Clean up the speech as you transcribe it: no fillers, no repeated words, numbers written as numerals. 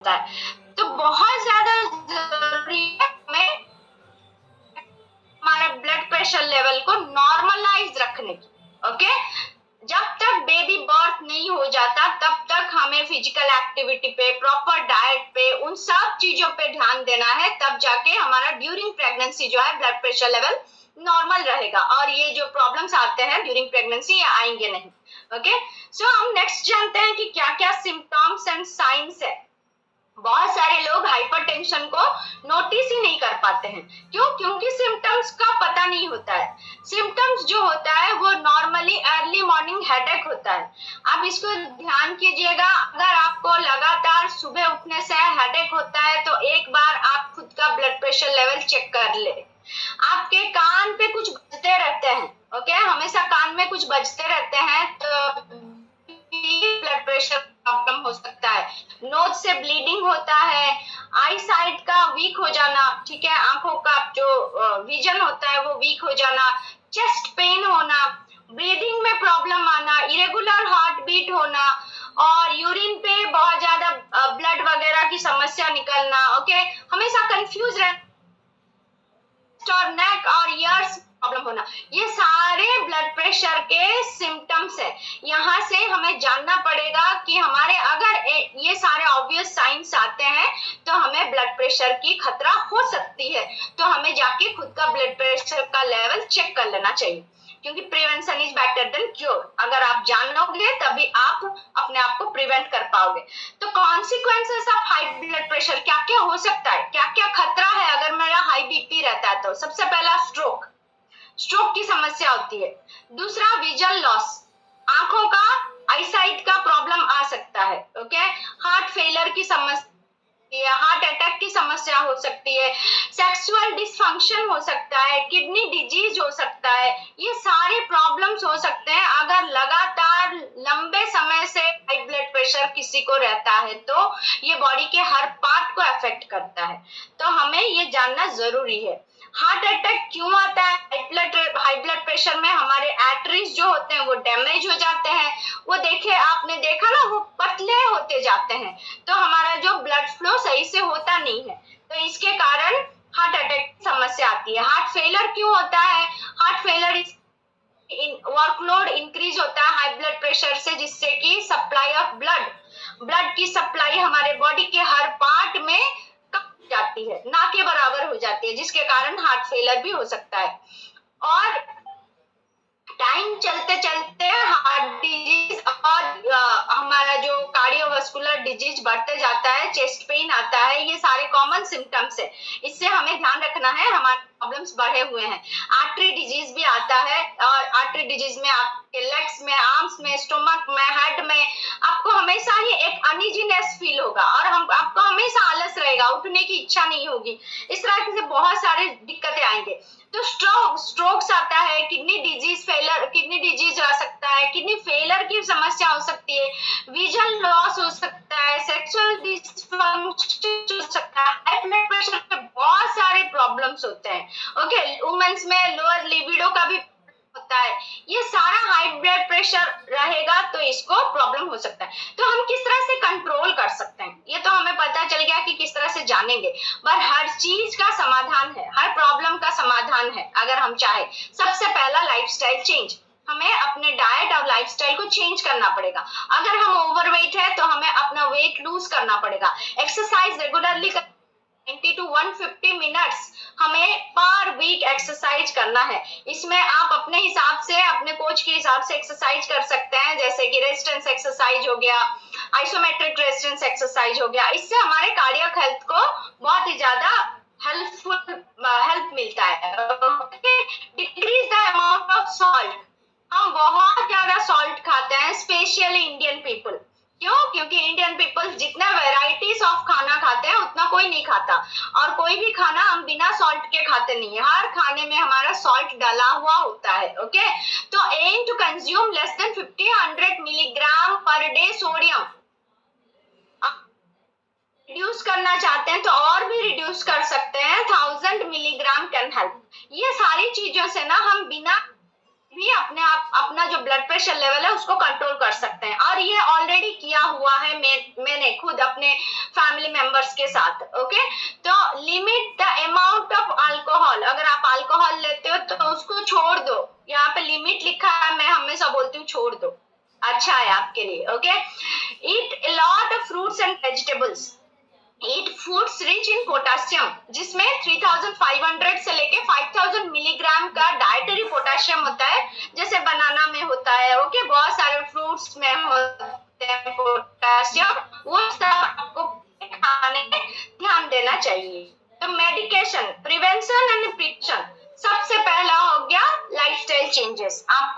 होता है। तो बहुत ज्यादा जरूरी है हमें हमारे ब्लड प्रेशर लेवल को नॉर्मलाइज रखने की। ओके, जब तक बेबी बर्थ नहीं हो जाता तब तक हमें फिजिकल एक्टिविटी पे, प्रॉपर डाइट पे, उन सब चीजों पे ध्यान देना है, तब जाके हमारा ड्यूरिंग प्रेगनेंसी जो है ब्लड प्रेशर लेवल नॉर्मल रहेगा और ये जो प्रॉब्लम्स आते हैं ड्यूरिंग प्रेगनेंसी ये आएंगे नहीं। ओके, सो हम नेक्स्ट जानते हैं कि क्या क्या सिम्टम्स एंड साइंस है। बहुत सारे लोग हाइपरटेंशन को नोटिस ही नहीं कर पाते हैं। क्यों? क्योंकि सिम्टम्स का पता नहीं होता है। सिम्टम्स जो होता है वो नॉर्मली अर्ली मॉर्निंग हेडेक होता है। आप इसको ध्यान कीजिएगा, अगर आपको लगातार सुबह उठने से हेडेक होता है तो एक बार आप खुद का ब्लड प्रेशर लेवल चेक कर ले। आपके कान पे कुछ बजते रहते हैं, ओके, हमेशा कान में कुछ बजते रहते हैं तो ब्लड प्रेशर प्रॉब्लम हो सकता है। नोज से ब्लीडिंग होता है, आई साइट का वीक हो जाना, ठीक है, आंखों का जो विजन होता है वो वीक हो जाना, चेस्ट पेन होना, ब्रीदिंग में प्रॉब्लम आना, इरेगुलर हार्ट बीट होना और यूरिन पे बहुत ज्यादा ब्लड वगैरह की समस्या निकलना। ओके, हमेशा कंफ्यूज रहना और नेक और ईयर्स प्रॉब्लम होना, ये सारे ब्लड प्रेशर के सिम्टम्स है। यहाँ से हमें जानना पड़ेगा कि हमारे अगर ये सारे ऑब्वियस साइंस आते हैं तो हमें ब्लड प्रेशर की खतरा हो सकती है, तो हमें जाके खुद का ब्लड प्रेशर का लेवल चेक कर लेना चाहिए, क्योंकि prevention is better than cure. अगर आप जान लोगे तभी आप अपने आप को प्रिवेंट कर पाओगे। तो consequences of high blood pressure क्या क्या हो सकता है, क्या क्या खतरा है अगर मेरा हाई बीपी रहता है तो सबसे पहला स्ट्रोक की समस्या होती है। दूसरा विजन लॉस, आंखों का आईसाइट का प्रॉब्लम आ सकता है। ओके, हार्ट फेलियर की समस्या, हार्ट अटैक की समस्या हो सकती है, सेक्सुअल डिसफंक्शन हो सकता है, किडनी डिजीज हो सकता है। ये सारे प्रॉब्लम्स हो सकते हैं अगर लगातार लंबे समय से हाई ब्लड प्रेशर किसी को रहता है, तो ये बॉडी के हर पार्ट को अफेक्ट करता है, तो हमें ये जानना जरूरी है। हार्ट अटैक क्यों आता है? हाई ब्लड प्रेशर में हमारे आर्टरीज जो होते हैं वो डैमेज हो जाते हैं, वो देखे आपने देखा ना, वो पतले होते जाते हैं, तो हमारा जो ब्लड फ्लो सही से होता नहीं है, तो इसके कारण हार्ट अटैक की समस्या आती है। हार्ट फेलियर क्यों होता है? हार्ट फेलियर वर्कलोड इंक्रीज होता है हाई ब्लड प्रेशर से, जिससे कि सप्लाई ऑफ ब्लड की सप्लाई हमारे बॉडी के हर पार्ट में कम जाती है, ना के बराबर हो जाती है, जिसके कारण हार्ट फेलियर भी हो सकता है। और टाइम चलते चलते हार्ट डिजीज और हमारा जो कार्डियोवास्कुलर डिजीज बढ़ते जाता है, चेस्ट पेन आता है, ये सारे कॉमन सिम्टम्स है। इससे हमें ध्यान रखना है, हमारे प्रॉब्लम्स बढ़े हुए हैं। आर्टरी डिजीज भी आता है और आर्टरी डिजीज में आपके लेग्स में, आर्म्स में, स्टोमक में, हेड में आपको हमेशा ही एक अनइजीनेस फील होगा और आपको हमेशा आलस रहेगा, उठने की इच्छा नहीं होगी, इस तरह से बहुत सारे दिक्कतें आएंगे। तो स्ट्रोक्स आता है, किडनी डिजीज आ सकता है, किडनी फेलियर की समस्या हो सकती है, विजन लॉस हो सकता है, सेक्सुअल डिसफंक्शन हो सकता है, हाई ब्लड प्रेशर पे बहुत सारे प्रॉब्लम्स होते हैं। ओके, वुमेन्स में लोअर लिबिडो का भी होता है। ये सारा हाई ब्लड प्रेशर रहेगा तो इसको प्रॉब्लम हो सकता है। तो हम किस तरह से कंट्रोल कर सकते हैं, ये तो हमें पता चल गया कि किस तरह से जानेंगे, पर हर चीज का समाधान है, हर प्रॉब्लम का समाधान है अगर हम चाहे। सबसे पहला लाइफस्टाइल चेंज, हमें अपने डाइट और लाइफस्टाइल को चेंज करना पड़ेगा। अगर हम ओवरवेट है तो हमें अपना वेट लूज करना पड़ेगा। एक्सरसाइज रेगुलरली 90 to 150 मिनट्स हमें पर वीक एक्सरसाइज करना है। इसमें आप अपने हिसाब से, अपने कोच के हिसाब से एक्सरसाइज कर सकते हैं, जैसे कि रेजिस्टेंस एक्सरसाइज हो गया, आइसोमेट्रिक रेजिस्टेंस एक्सरसाइज हो गया। इससे हमारे कार्डियक हेल्थ को बहुत ही ज्यादा हेल्प मिलता है। Decrease the amount of salt, हम बहुत ज्यादा सॉल्ट खाते हैं, स्पेशली इंडियन पीपल। क्यों? क्योंकि इंडियन पीपल जितना वेराइटीज ऑफ खाना खाते हैं उतना कोई नहीं खाता, और कोई भी खाना हम बिना सॉल्ट के खाते नहीं है, हर खाने में हमारा सॉल्ट डाला हुआ होता है। ओके, तो aim to consume less than 50-100 milligram per day sodium. Reduce करना चाहते हैं तो और भी रिड्यूस कर सकते हैं, 1000 मिलीग्राम कैन हेल्प। ये सारी चीजों से ना हम बिना भी अपने आप अपना जो ब्लड प्रेशर लेवल है उसको कंट्रोल कर सकते हैं, और ये ऑलरेडी किया हुआ है मैंने खुद अपने फैमिली मेंबर्स के साथ। ओके, तो limit the amount of alcohol, अगर आप अल्कोहल लेते हो तो उसको छोड़ दो, यहाँ पे लिमिट लिखा है, मैं हमेशा बोलती हूँ छोड़ दो, अच्छा है आपके लिए। Okay, eat a lot of fruits and vegetables, eat foods rich in potassium, जिसमें 3500 से लेके 5000 मिलीग्राम का डाइटरी पोटेशियम होता है, जैसे बनाना में होता है। ओके, बहुत सारे फ्रूट्स में होते हैं पोटेशियम, वो सब आपको खाने में ध्यान देना चाहिए। तो मेडिकेशन, प्रिवेंशन एंड प्रिवेंशन, सबसे पहला हो गया लाइफस्टाइल चेंजेस। आपको